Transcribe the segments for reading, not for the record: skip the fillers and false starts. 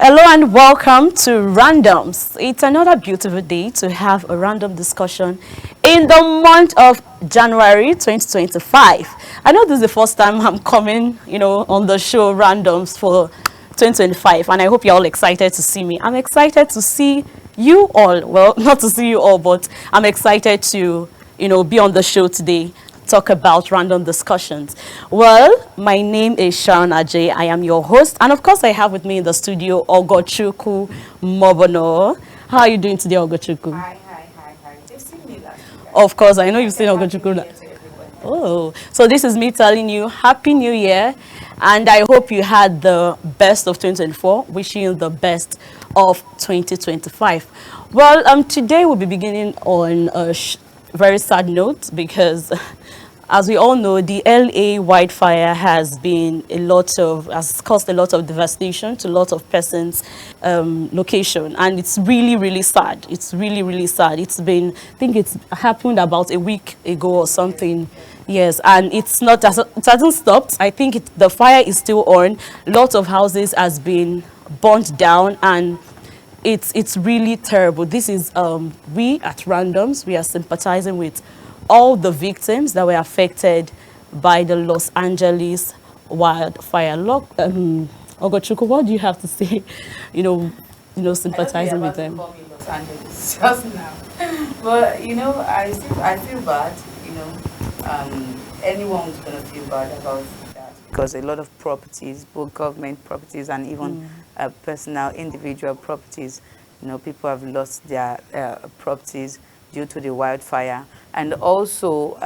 Hello and welcome to Randoms. It's another beautiful day to have a random discussion in the month of January 2025. I know this is the first time I'm coming, on the show Randoms for 2025, and I hope you're all excited to see me. I'm excited to see you all. Well, not to see you all, but I'm excited to, be on the show today. Talk about random discussions. Well, my name is Sharon Ajay. I am your host, and of course, I have with me in the studio Ogochukwu Mobono. How are you doing today, Ogochukwu? Hi. They've seen me last week. Of course, I know you've seen Ogochukwu. Oh, so this is me telling you Happy New Year, and I hope you had the best of 2024. Wishing you the best of 2025. Well, today we'll be beginning on a very sad note because as we all know, the LA wildfire has caused a lot of devastation to a lot of persons' location, and it's really sad. It's really sad. I think it's happened about a week ago or something. Yes, and it hasn't stopped. I think the fire is still on. Lots of houses has been burnt down, and it's really terrible. This is we at Randoms, we are sympathizing with all the victims that were affected by the Los Angeles wildfire. Ogochukwu, what do you have to say? Sympathizing with them. Los Angeles just now, but I feel bad. Anyone who's gonna feel bad about that because a lot of properties, both government properties and even personal, individual properties, people have lost their properties due to the wildfire. And also,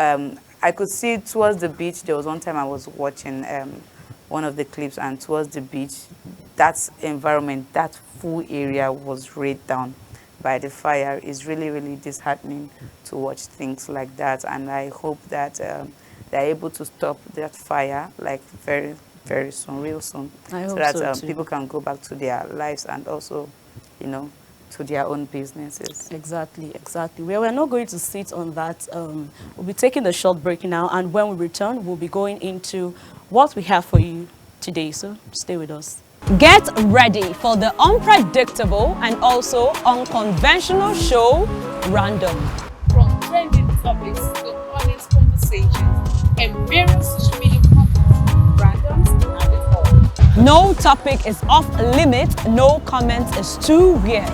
I could see towards the beach, there was one time I was watching one of the clips, and towards the beach, that environment, that full area was laid down by the fire. Is really disheartening to watch things like that. And I hope that they're able to stop that fire like very soon, real soon, so that people can go back to their lives and also, to their own businesses. Exactly. Well, we're not going to sit on that. We'll be taking a short break now, and when we return, we'll be going into what we have for you today. So stay with us. Get ready for the unpredictable and also unconventional show, Random. From trending topics to honest conversations and various social media platforms, Randoms have it all. No topic is off limit, no comment is too weird.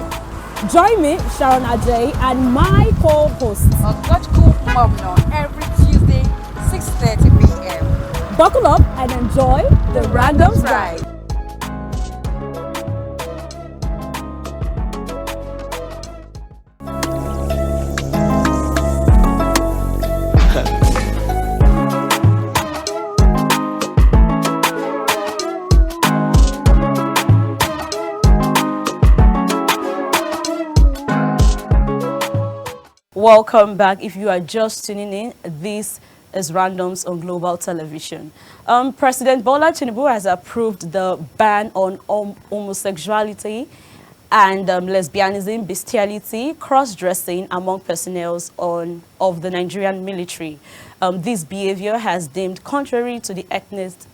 Join me, Sharon Ajay, and my co-host, Ogochukwu Mobono, every Tuesday, 6:30 p.m. Buckle up and enjoy the Randoms Ride. Welcome back. If you are just tuning in, this is Randoms on Global Television. President Bola Tinubu has approved the ban on homosexuality and lesbianism, bestiality, cross-dressing among personnel of the Nigerian military. This behavior has deemed contrary to the ethics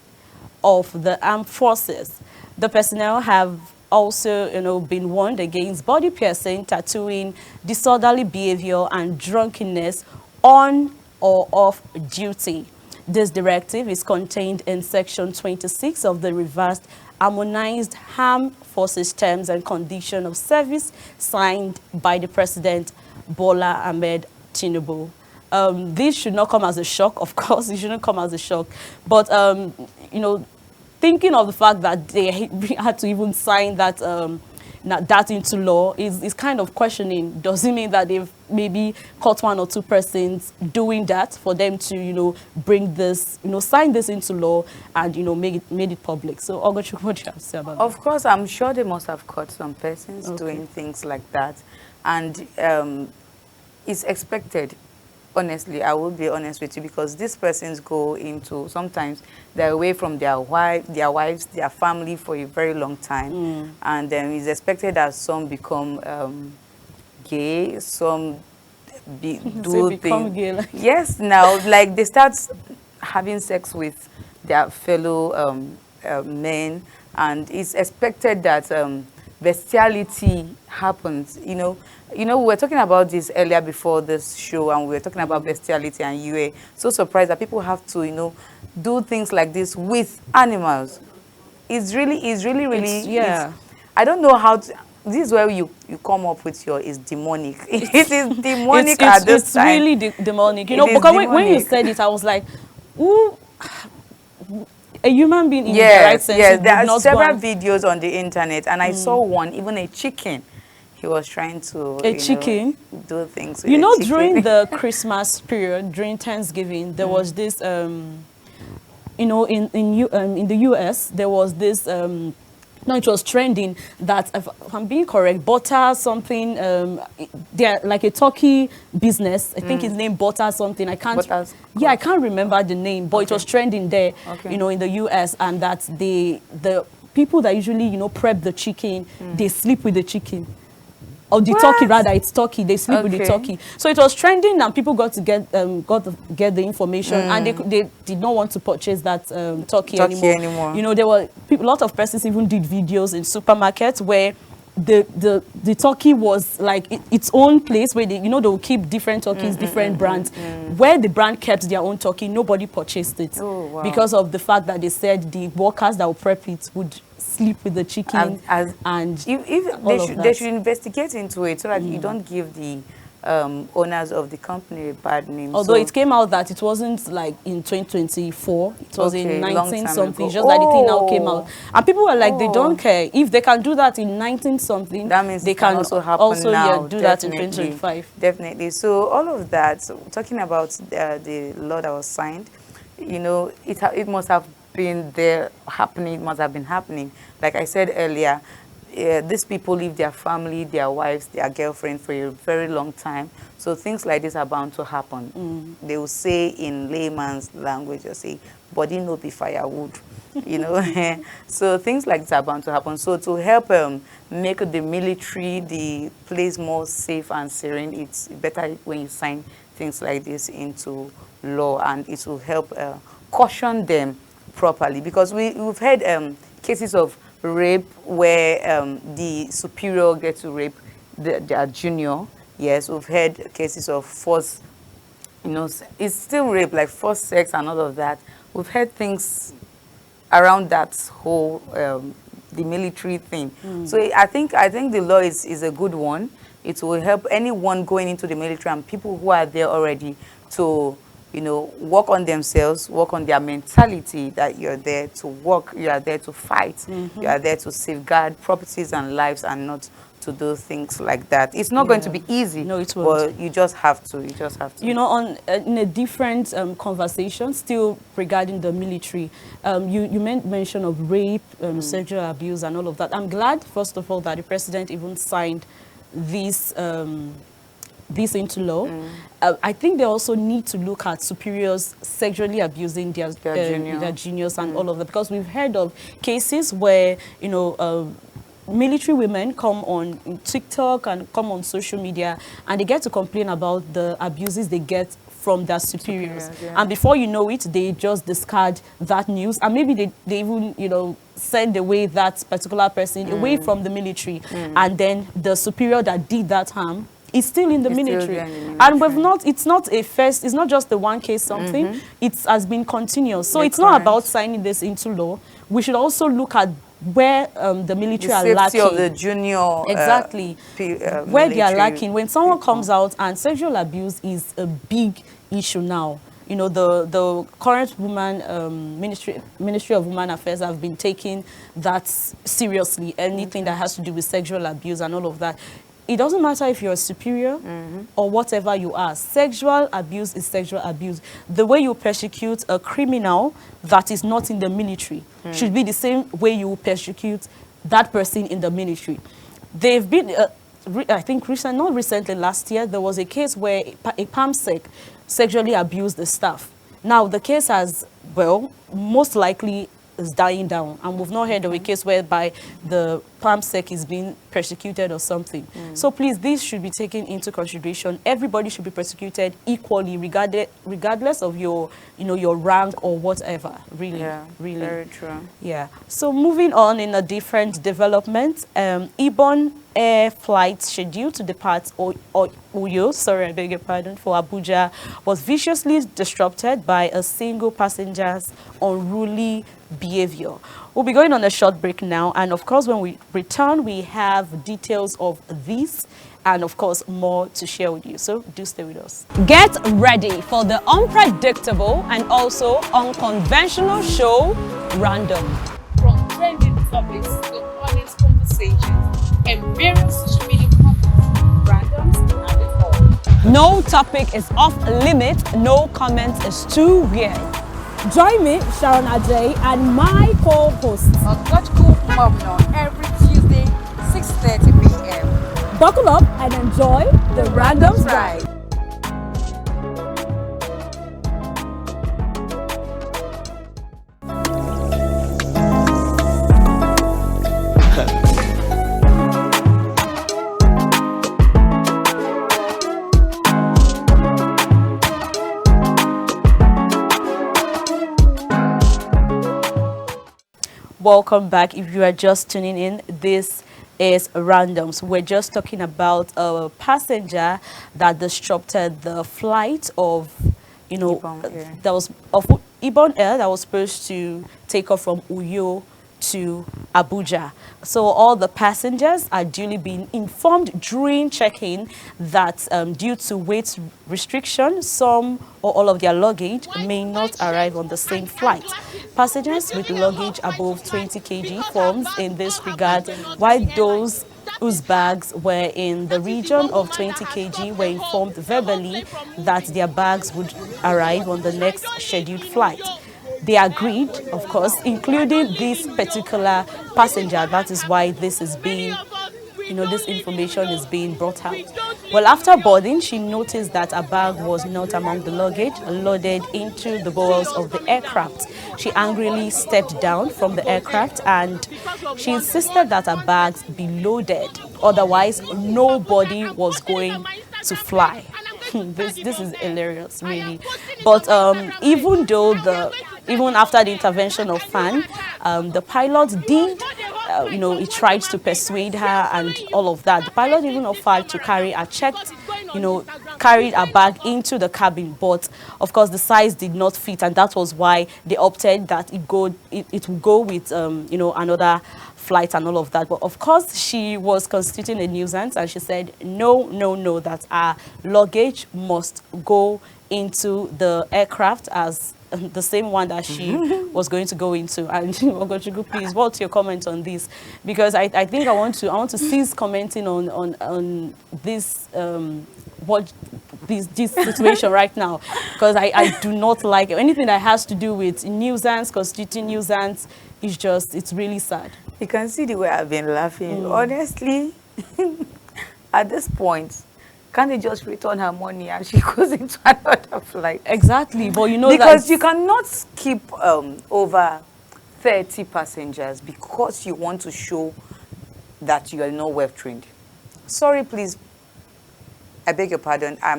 of the armed forces. The personnel have also, been warned against body piercing, tattooing, disorderly behavior, and drunkenness on or off duty. This directive is contained in Section 26 of the revised Harmonized Armed Forces Terms and Conditions of Service, signed by the President Bola Ahmed Tinubu. This should not come as a shock, of course. It shouldn't come as a shock, but thinking of the fact that they had to even sign that that into law is kind of questioning. Does it mean that they've maybe caught one or two persons doing that for them to, bring this, sign this into law and, made it public? So, Ogochukwu, what do you have to say about that? Of course, I'm sure they must have caught some persons doing things like that. And it's expected. Honestly, I will be honest with you, because these persons go into, sometimes they're away from their wives, their family for a very long time. And then it's expected that some become gay, some do become gay, like yes, now, like they start having sex with their fellow men, and it's expected that bestiality happens. We were talking about this earlier before this show, and we were talking about bestiality, and you were so surprised that people have to, do things like this with animals. It's really, yeah. I don't know how to. This is where you come up with your is demonic. It is demonic at this time. It's really demonic. It is Because when you demonic. said it, I was like, ooh, a human being in the Yes, right sense yes. would There are not several want videos on the internet, and I saw one, even a chicken. He was trying to chicken. do things with a chicken. During the Christmas period, during Thanksgiving, there was this, in the US, there was this, no, it was trending that, if I'm being correct, butter something, they're like a turkey business. I think his name Butter something. I can't, yeah, I can't remember the name, but it was trending there, in the US, and that the people that usually, prep the chicken, they sleep with the chicken. Or the turkey, rather, it's turkey. They sleep with the turkey. So it was trending, and people got to get the information, and they did not want to purchase that turkey anymore. There were a lot of persons even did videos in supermarkets where the turkey was like its own place where they will keep different turkeys, different brands. Where the brand kept their own turkey, nobody purchased it because of the fact that they said the workers that would prep it would sleep with the chicken, and if they should investigate into it so that you don't give the owners of the company a bad name. Although it came out that it wasn't like in 2024, it was in 19 something, just that the thing now came out. And people were like, they don't care. If they can do that in 19 something, that means they can also happen now. do that in 2025. Definitely. So all of that, talking about the law that was signed, it must have been there happening, it must have been happening. Like I said earlier, these people leave their family, their wives, their girlfriend for a very long time. So things like this are bound to happen. They will say in layman's language, they'll say, body no be firewood. So things like this are bound to happen. So to help make the military, the place more safe and serene, it's better when you sign things like this into law, and it will help caution them properly, because we've had cases of rape where the superior gets to rape their junior. Yes, we've had cases of forced, it's still rape, like forced sex and all of that. We've had things around that whole the military thing. So I think the law is a good one. It will help anyone going into the military and people who are there already to work on themselves, work on their mentality, that you're there to work, you are there to fight, you are there to safeguard properties and lives, and not to do things like that. It's not going to be easy. No, it won't. But you just have to. In a different conversation, still regarding the military, you made mention of rape, sexual abuse, and all of that. I'm glad, first of all, that the president even signed this into law. I think they also need to look at superiors sexually abusing their juniors and all of that, because we've heard of cases where military women come on TikTok and come on social media, and they get to complain about the abuses they get from their superiors. And before you know it, they just discard that news, and maybe they even send away that particular person away from the military, and then the superior that did that harm is still in the military. And it's not just the one case something, it has been continuous. So it's not about signing this into law. We should also look at where the military are lacking. The safety of the junior. Exactly. Where they are lacking. When someone comes out, and sexual abuse is a big issue now. The current Ministry of Women Affairs have been taking that seriously. Anything that has to do with sexual abuse and all of that. It doesn't matter if you're a superior or whatever you are. Sexual abuse is sexual abuse. The way you persecute a criminal that is not in the military should be the same way you persecute that person in the military. They've been, I think, not recently, last year, there was a case where a PAMSEC sexually abused the staff. Now, the case has, most likely is dying down, and we've not heard of a case whereby the palmsec is being persecuted or something. So please, this should be taken into consideration. Everybody should be persecuted equally, regardless of your, your rank or whatever. Really, really, very true. Yeah. So moving on in a different development, IBOM air flight scheduled to depart Uyo, sorry, I beg your pardon, for Abuja was viciously disrupted by a single passenger's unruly behavior. We'll be going on a short break now, and of course when we return we have details of this and of course more to share with you, so do stay with us. Get ready for the unpredictable and also unconventional show Random. From trending topics to honest conversations and various social media platforms, randoms, and it all. No topic is off limit, no comment is too weird. Join me, Sharon Ajay, and my co-host, Cool Mom every Tuesday, 6:30 p.m. Buckle up and enjoy the Randoms Ride. Welcome back. If you are just tuning in, this is Randoms. We're just talking about a passenger that disrupted the flight of, that was of IBOM Air that was supposed to take off from Uyo to Abuja. So all the passengers are duly being informed during check-in that due to weight restriction, some or all of their luggage may not arrive on the same flight. Passengers with luggage above 20 kg forms in this regard, while those whose bags were in the region of 20 kg were informed verbally that their bags would arrive on the next scheduled flight. They agreed, of course, including this particular passenger. That is why this is being, this information is being brought out. Well, after boarding, she noticed that her bag was not among the luggage loaded into the bowels of the aircraft. She angrily stepped down from the aircraft and she insisted that her bags be loaded. Otherwise, nobody was going to fly. This is hilarious, really. But even after the intervention of FAN, the pilot did, he tried to persuade her and all of that. The pilot even offered to carry her carried her bag into the cabin, but of course the size did not fit, and that was why they opted that it would go with, another flight and all of that. But of course she was constituting a nuisance, and she said no, that our luggage must go into the aircraft as the same one that she was going to go into. And Ogochukwu, please, what's your comment on this? Because I think I want to cease commenting on this this situation right now, because I do not like anything that has to do with nuisance, constituting nuisance. It's really sad. You can see the way I've been laughing. Honestly, at this point, can't they just return her money and she goes into another flight? Exactly, but because you cannot keep over 30 passengers because you want to show that you are not well trained. Sorry, please. I beg your pardon. I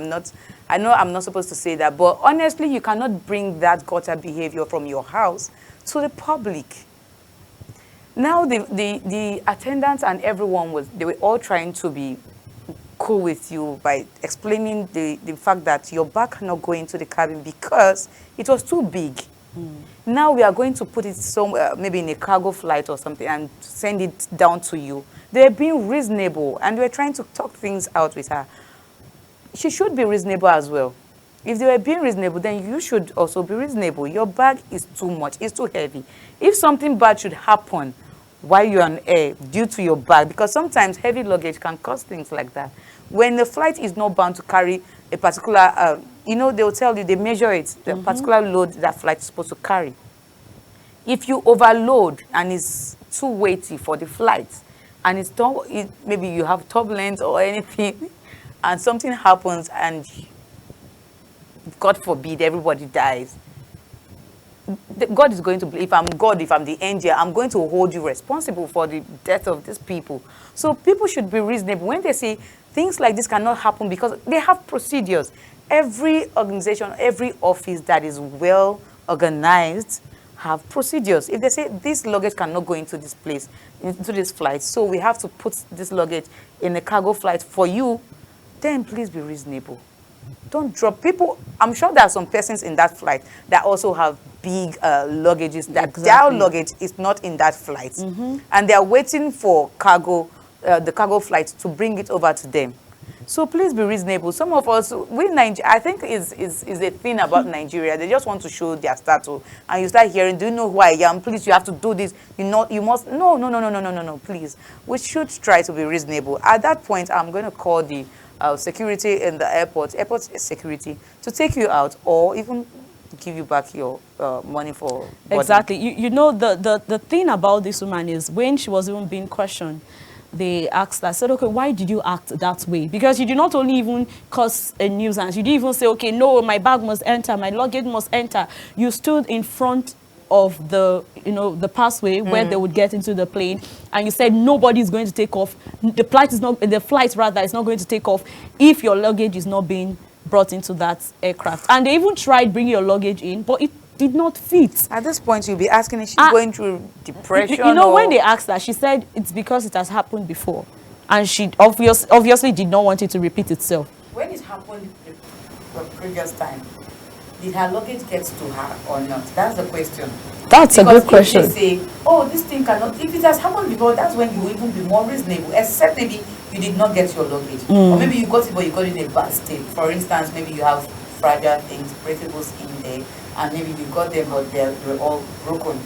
know I'm not supposed to say that, but honestly, you cannot bring that gutter behavior from your house to the public. Now the attendants and everyone they were all trying to be cool with you by explaining the fact that your bag cannot go into the cabin because it was too big. Now we are going to put it somewhere, maybe in a cargo flight or something, and send it down to you. They're being reasonable, and we're trying to talk things out with her. She should be reasonable as well. If they were being reasonable, then you should also be reasonable. Your bag is too much, it's too heavy. If something bad should happen while you're on air due to your bag, because sometimes heavy luggage can cause things like that. When the flight is not bound to carry a particular, they'll tell you, they measure it, the particular load that flight is supposed to carry. If you overload and it's too weighty for the flight, and maybe you have turbulence or anything, and something happens and God forbid everybody dies, God is going to, if I'm God, if I'm the angel, I'm going to hold you responsible for the death of these people. So people should be reasonable when they say things like this cannot happen, because they have procedures. Every organization, every office that is well organized have procedures. If they say this luggage cannot go into this place, into this flight, so we have to put this luggage in a cargo flight for you, then please be reasonable. Don't drop people. I'm sure there are some persons in that flight that also have big luggages that their luggage is not in that flight, and they are waiting for cargo, the cargo flight to bring it over to them. So please be reasonable. Some of us, I think is a thing about Nigeria. They just want to show their status, and you start hearing, "Do you know who I am? Please, you have to do this. You must." No. Please, we should try to be reasonable. At that point, I'm going to call the security in the airport security, to take you out, or even give you back your money for boarding. Exactly. You know, the thing about this woman is, when she was even being questioned, they asked her, said, okay, why did you act that way? Because you did not only even cause a nuisance, you didn't even say, okay, no, my bag must enter, my luggage must enter. You stood in front of the, the pathway where they would get into the plane, and you said nobody is going to take off. The flight is not going to take off if your luggage is not being brought into that aircraft. And they even tried bringing your luggage in, but it did not fit. At this point, you'll be asking, is she going through depression? When they asked her, she said it's because it has happened before, and she obviously did not want it to repeat itself. When it happened the previous time, did her luggage get to her or not? That's the question. That's a good question. If they say, oh, this thing cannot, if it has happened before, that's when you will even be more reasonable, except maybe you did not get your luggage. Or maybe you got it, but you got it in a bad state. For instance, maybe you have fragile things, breakables in there, and maybe you got them, but they were all broken.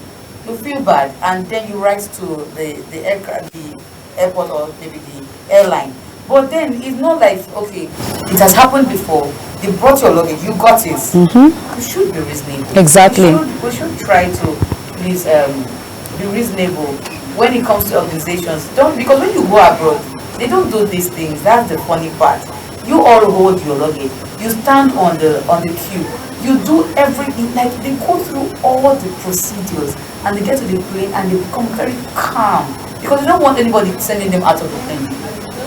You feel bad, and then you write to the airport, or maybe the airline. But then it's not like, okay, it has happened before, they brought your luggage, you got it. You should be reasonable. Exactly. We should try to please be reasonable when it comes to organizations. Because when you go abroad, they don't do these things. That's the funny part. You all hold your luggage. You stand on the queue. You do everything, like they go through all the procedures, and they get to the plane and they become very calm, because they don't want anybody sending them out of the plane.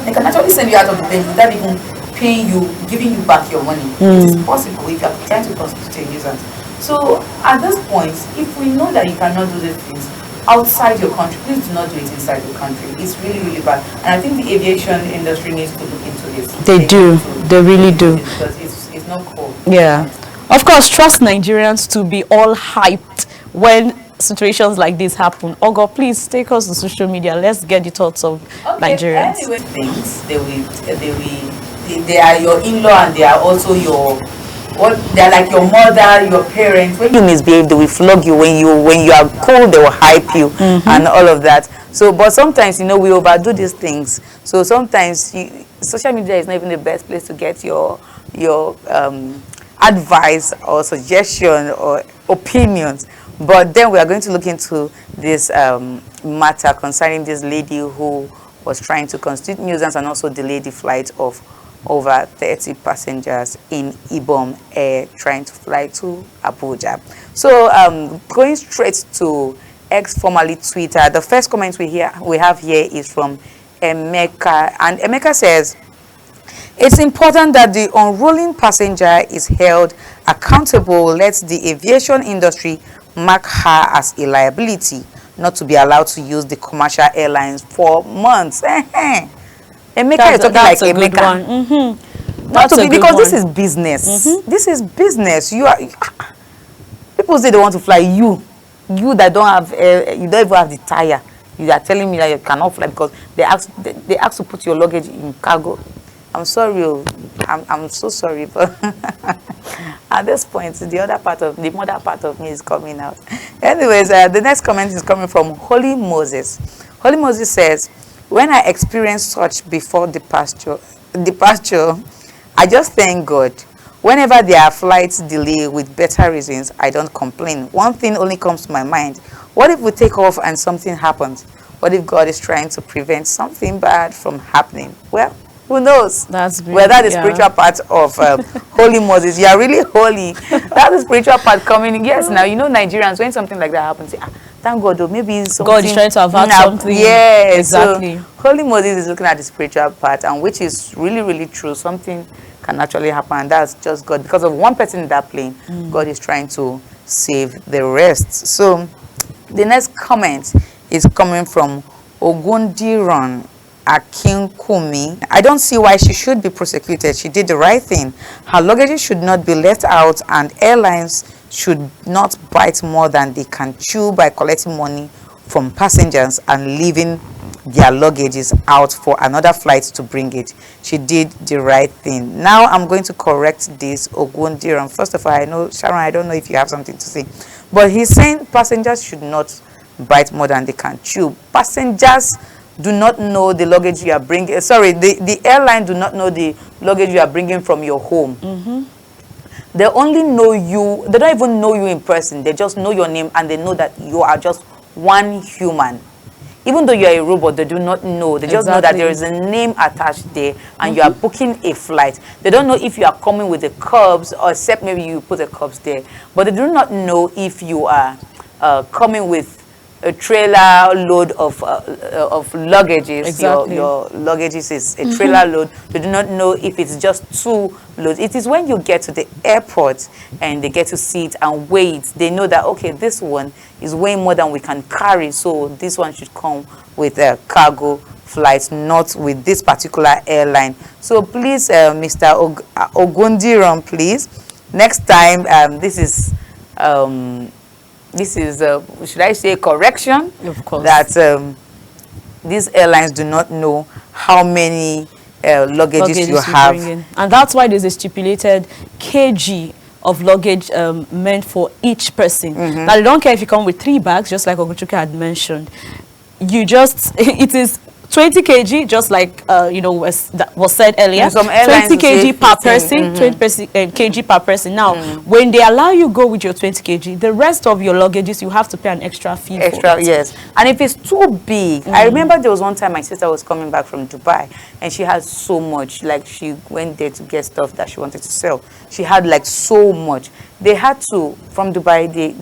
They can actually send you out of the plane without even paying you, giving you back your money. It is possible if you are trying to constitute a nuisance. So at this point, if we know that you cannot do these things outside your country, please do not do it inside your country. It's really, really bad. And I think the aviation industry needs to look into this. They do. They really do. Because it's not cool. Yeah. Of course, trust Nigerians to be all hyped when situations like this happen. Ogo, please take us to social media. Let's get the thoughts of Nigerians. Anyway, things they are your in-law, and they are also they're like your mother, your parents. When you misbehave, they will flog you. When you are cool, they will hype you, and all of that. So, but sometimes we overdo these things. So sometimes social media is not even the best place to get your advice or suggestion or opinions. But then we are going to look into this matter concerning this lady who was trying to constitute nuisance and also delay the flight of over 30 passengers in IBOM Air trying to fly to Abuja. So going straight to X, formerly Twitter, the first comment we have here is from Emeka, and Emeka says, it's important that the unruling passenger is held accountable. Let the aviation industry mark her as a liability, not to be allowed to use the commercial airlines for months. Emeka, you're talking like Emeka. Not to be, because this is business. This is business. People say they want to fly you that don't have you don't even have the tire. You are telling me that you cannot fly because they ask to put your luggage in cargo. I'm sorry, I'm so sorry, but at this point, the mother part of me is coming out. Anyways, the next comment is coming from Holy Moses. Holy Moses says, when I experienced such before departure, I just thank God. Whenever there are flights delay with better reasons, I don't complain. One thing only comes to my mind. What if we take off and something happens? What if God is trying to prevent something bad from happening? Well, Who knows? That's great. Whether the yeah. spiritual part of Holy Moses, you are really holy. That's the spiritual part coming in. Yes, now, you know, Nigerians, when something like that happens, say, thank God, or maybe something. God is trying to avert something. Yeah, exactly. So Holy Moses is looking at the spiritual part, and which is really, really true. Something can actually happen, and that's just God. Because of one person in that plane, God is trying to save the rest. So the next comment is coming from Ogundiran Akinkumi. I don't see why she should be prosecuted. She did the right thing. Her luggage should not be left out, and airlines should not bite more than they can chew by collecting money from passengers and leaving their luggages out for another flight to bring it. She did the right thing. Now I'm going to correct this Ogundiran. First of all, I know, Sharon, I don't know if you have something to say, but he's saying passengers should not bite more than they can chew. Passengers do not know the luggage you are bringing. Sorry, the airline do not know the luggage you are bringing from your home. They only know you. They don't even know you in person. They just know your name, and they know that you are just one human. Even though you are a robot, they do not know. They just know that there is a name attached there, and you are booking a flight. They don't know if you are coming with the curbs, or except maybe you put the curbs there. But they do not know if you are coming with a trailer load of luggages. Exactly. Your luggages is a trailer load. They do not know if it's just 2 loads. It is when you get to the airport and they get to see it and weigh it, they know that, okay, this one is way more than we can carry, so this one should come with a cargo flight, not with this particular airline. So please, Mr. Ogundiran, please, next time, this is should I say, correction? Of course. That these airlines do not know how many luggages you have. And that's why there's a stipulated kg of luggage meant for each person. Now, they don't care if you come with 3 bags, just like Oguchuka had mentioned. You just, it is 20 kg, just like that was said earlier. Some 20 kg per person, 20 kg per person. Now, when they allow you go with your 20 kg, the rest of your luggages, you have to pay an extra fee. Extra, yes. And if it's too big, I remember there was one time my sister was coming back from Dubai, and she had so much. Like, she went there to get stuff that she wanted to sell. She had like so much. They had to, from Dubai, they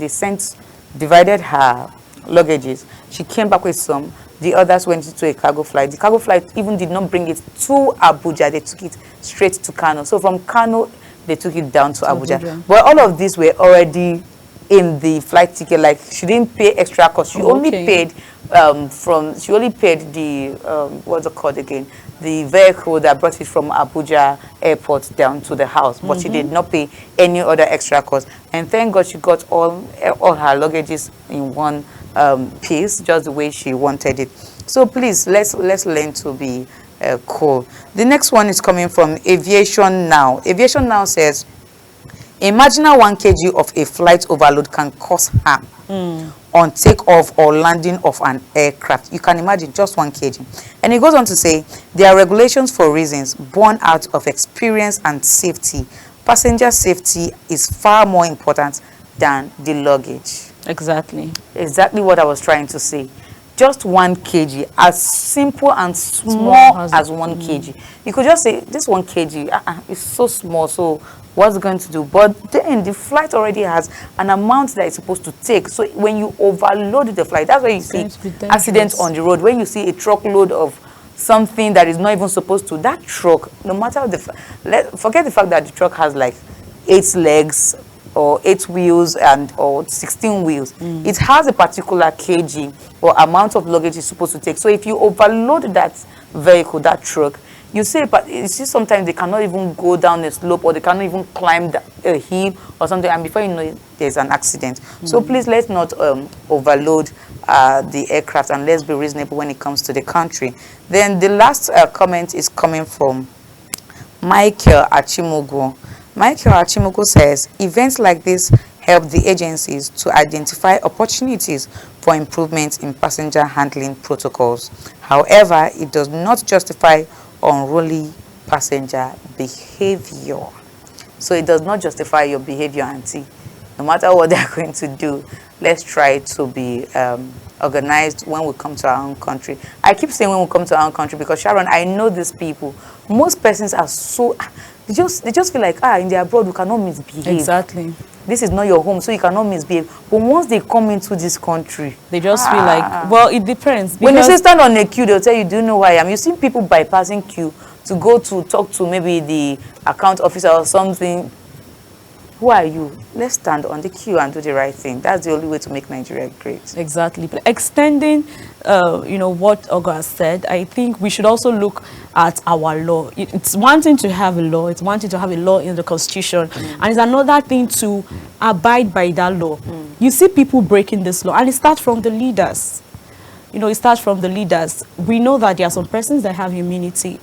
divided her luggages. She came back with some. The others went into a cargo flight. The cargo flight even did not bring it to Abuja. They took it straight to Kano. So from Kano, they took it down to Abuja. But all of these were already in the flight ticket. Like, she didn't pay extra cost. She only paid she only paid the what's it called again? The vehicle that brought it from Abuja airport down to the house. But she did not pay any other extra cost. And thank God she got all her luggages in one piece, just the way she wanted it. So please, let's learn to be cool. The next one is coming from Aviation Now. Aviation Now says, imagine 1 kg of a flight overload can cause harm on takeoff or landing of an aircraft. You can imagine, just 1 kg. And it goes on to say, there are regulations for reasons born out of experience and safety. Passenger safety is far more important than the luggage. Exactly what I was trying to say. Just 1 kg, as simple and small as 1 kg. You could just say, this 1 kg is so small, so what's it going to do? But then the flight already has an amount that it's supposed to take. So when you overload the flight, that's why you see accidents on the road. When you see a truckload of something that is not even supposed to, that truck, no matter forget the fact that the truck has like 8 legs or 8 wheels or 16 wheels. It has a particular kg or amount of luggage it's supposed to take. So if you overload that vehicle, that truck, you see sometimes they cannot even go down a slope, or they cannot even climb a hill or something, and before you know it, there's an accident. So please, let's not overload the aircraft, and let's be reasonable when it comes to the country. Then the last comment is coming from Michael Achimogo. Michael Achimogo says, events like this help the agencies to identify opportunities for improvement in passenger handling protocols. However, it does not justify unruly passenger behavior. So it does not justify your behavior, auntie. No matter what they're going to do, let's try to be organized when we come to our own country. I keep saying when we come to our own country because, Sharon, I know these people. Most persons are so, they just feel like, in the abroad, we cannot misbehave. Exactly. This is not your home, so you cannot misbehave. But once they come into this country, they just feel like, well, it depends. When you say stand on a queue, they'll tell you, do you know who I am? You see people bypassing queue to go to talk to maybe the account officer or something. Who are you? Let's stand on the queue and do the right thing. That's the only way to make Nigeria great. Exactly. But extending, what Ogo has said, I think we should also look at our law. It's one thing to have a law. It's one thing to have a law in the constitution. And it's another thing to abide by that law. You see people breaking this law, and it starts from the leaders. It starts from the leaders. We know that there are some persons that have immunity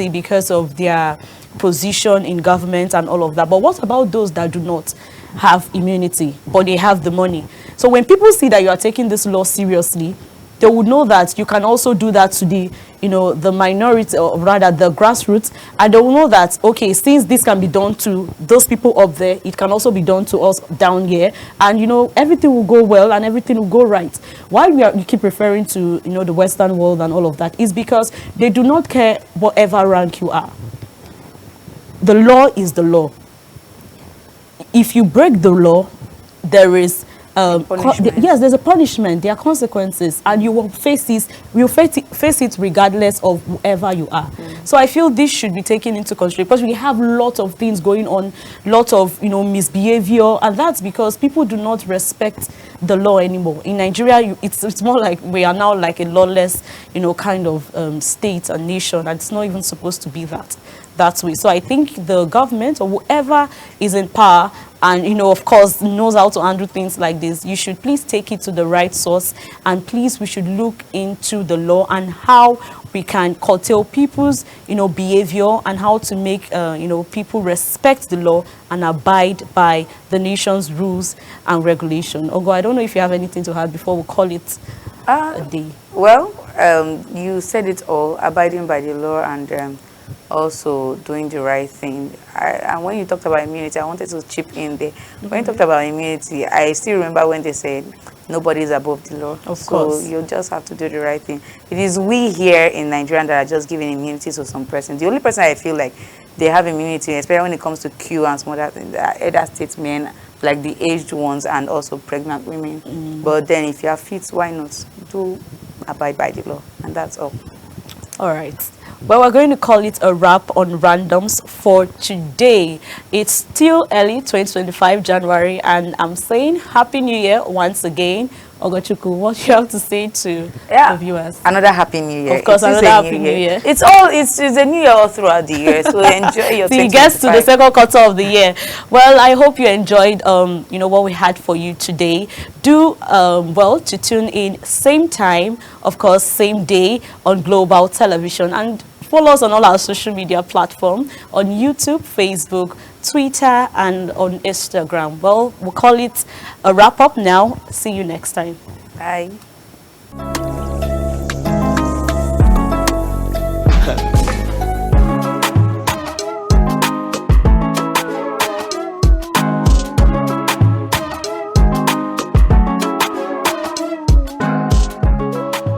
because of their position in government and all of that. But what about those that do not have immunity, but they have the money? So when people see that you are taking this law seriously, they would know that you can also do that to the, the minority, or rather the grassroots, and they will know that, okay, since this can be done to those people up there, it can also be done to us down here, and everything will go well and everything will go right. Why you keep referring to the Western world and all of that is because they do not care whatever rank you are. The law is the law. If you break the law, there is yes, there's a punishment. There are consequences, and you will face this. You face it regardless of whoever you are. So I feel this should be taken into consideration because we have lots of things going on, lots of misbehavior, and that's because people do not respect the law anymore. In Nigeria, it's more like we are now like a lawless, kind of state and nation, and it's not even supposed to be that way. So I think the government or whoever is in power and, of course, knows how to handle things like this, you should please take it to the right source, and please, we should look into the law and how we can curtail people's, behavior, and how to make, people respect the law and abide by the nation's rules and regulation. Ogo, I don't know if you have anything to add before we call it a day. Well, you said it all, abiding by the law and also doing the right thing. And when you talked about immunity, I wanted to chip in there. When you talked about immunity, I still remember when they said nobody is above the law. Of course. So you just have to do the right thing. It is we here in Nigeria that are just giving immunity to some person. The only person I feel like they have immunity, especially when it comes to Q and some other things, are elder statesmen, like the aged ones and also pregnant women. But then if you are fit, why not? Do abide by the law. And that's all. All right. Well, we're going to call it a wrap on randoms for today. It's still early 2025 January, and I'm saying Happy New Year once again. Ogochukwu, what do you have to say to the viewers? Another Happy New Year. Of course, another Happy New Year. It's a new year all throughout the year, so enjoy your So it gets to the second quarter of the year. Well, I hope you enjoyed, what we had for you today. Do to tune in same time, of course, same day on Global Television, and follow us on all our social media platforms on YouTube, Facebook, Twitter, and on Instagram. Well, we'll call it a wrap up now. See you next time. Bye.